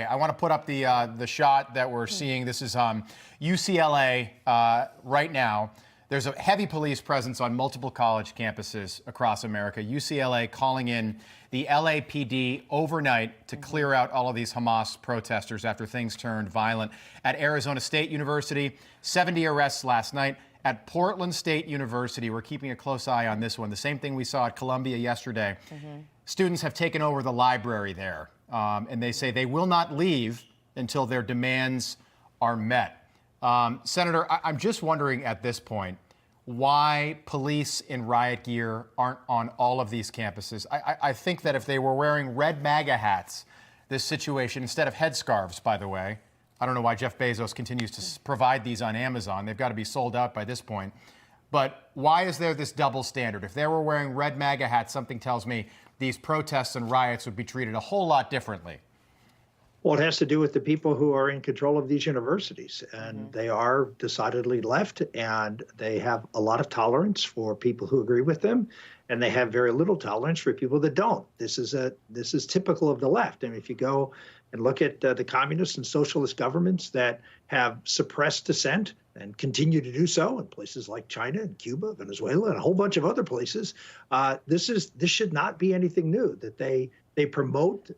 UCLA. I want to put up the shot that we're seeing. This is UCLA right now. There's a heavy police presence on multiple college campuses across America. UCLA calling in the LAPD overnight to clear out all of these Hamas protesters after things turned violent. At Arizona State University, 70 arrests last night. At Portland State University, we're keeping a close eye on this one. The same thing we saw at Columbia yesterday. Students have taken over the library there, and they say they will not leave until their demands are met. Senator, I'm just wondering at this point why police in riot gear aren't on all of these campuses. I think that if they were wearing red MAGA hats, this situation, instead of headscarves, by the way, I don't know why Jeff Bezos continues to provide these on Amazon. They've got to be sold out by this point. But why is there this double standard? If they were wearing red MAGA hats, something tells me these protests and riots would be treated a whole lot differently. Well, it has to do with the people who are in control of these universities, and they are decidedly left, and they have a lot of tolerance for people who agree with them, and they have very little tolerance for people that don't. This is typical of the left. I mean, if you go and look at the communist and socialist governments that have suppressed dissent and continue to do so in places like China and Cuba, Venezuela, and a whole bunch of other places, this should not be anything new. That they promote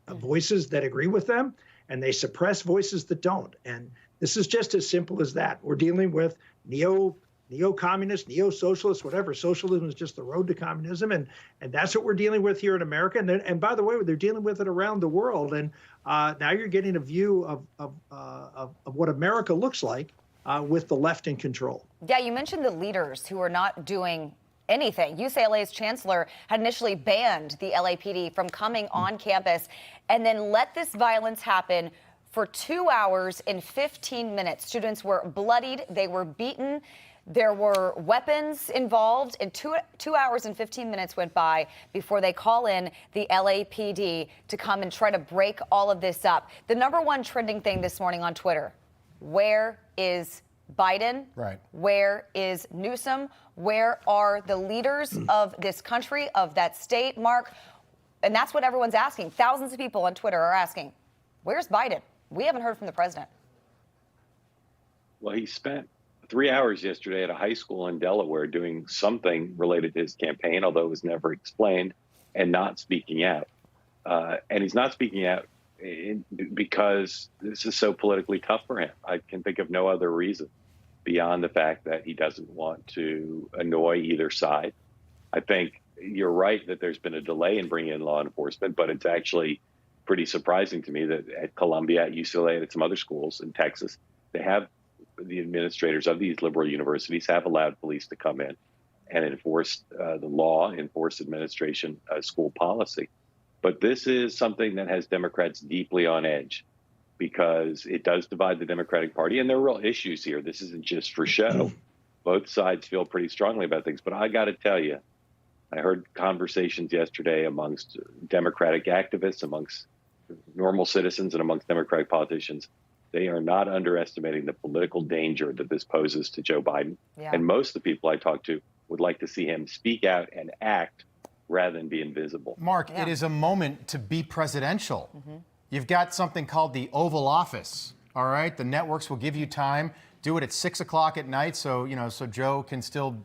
voices that agree with them, and they suppress voices that don't. And this is just as simple as that. We're dealing with neo-communists, neo-socialists, whatever. Socialism is just the road to communism, and that's what we're dealing with here in America. And by the way, they're dealing with it around the world. And now you're getting a view of what America looks like with the left in control. Yeah, you mentioned the leaders who are not doing anything. UCLA's chancellor had initially banned the LAPD from coming on campus and then let this violence happen for 2 hours and 15 minutes. Students were bloodied. They were beaten. There were weapons involved, and 2 hours and 15 minutes went by before they call in the LAPD to come and try to break all of this up. The #1 trending thing this morning on Twitter: where is Biden? Right. Where is Newsom? Where are the leaders of this country, of that state, Mark? And that's what everyone's asking. Thousands of people on Twitter are asking, where's Biden? We haven't heard from the president. Well, he spent 3 hours yesterday at a high school in Delaware doing something related to his campaign, although it was never explained, and not speaking out. And he's not speaking out because this is so politically tough for him. I can think of no other reason beyond the fact that he doesn't want to annoy either side. I think you're right that there's been a delay in bringing in law enforcement, but it's actually pretty surprising to me that at Columbia, at UCLA, and at some other schools in Texas, they have the administrators of these liberal universities have allowed police to come in and enforce the law, enforce administration school policy. But this is something that has Democrats deeply on edge because it does divide the Democratic Party. And there are real issues here. This isn't just for show. Both sides feel pretty strongly about things. But I got to tell you, I heard conversations yesterday amongst Democratic activists, amongst normal citizens, and amongst Democratic politicians. They are not underestimating the political danger that this poses to Joe Biden. Yeah. And most of the people I talk to would like to see him speak out and act rather than be invisible. Mark, it is a moment to be presidential. You've got something called the Oval Office, all right? The networks will give you time. Do it at 6 o'clock at night so Joe can still,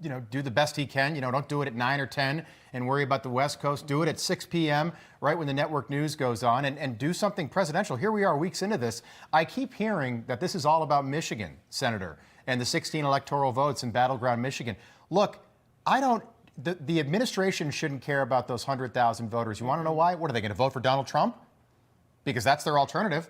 do the best he can. Don't do it at 9 or 10 and worry about the West Coast. Do it at 6 p.m., right when the network news goes on, and do something presidential. Here we are weeks into this. I keep hearing that this is all about Michigan, Senator, and the 16 electoral votes in battleground Michigan. Look, the administration shouldn't care about those 100,000 voters. You want to know why? What are they going to vote for Donald Trump? Because that's their alternative.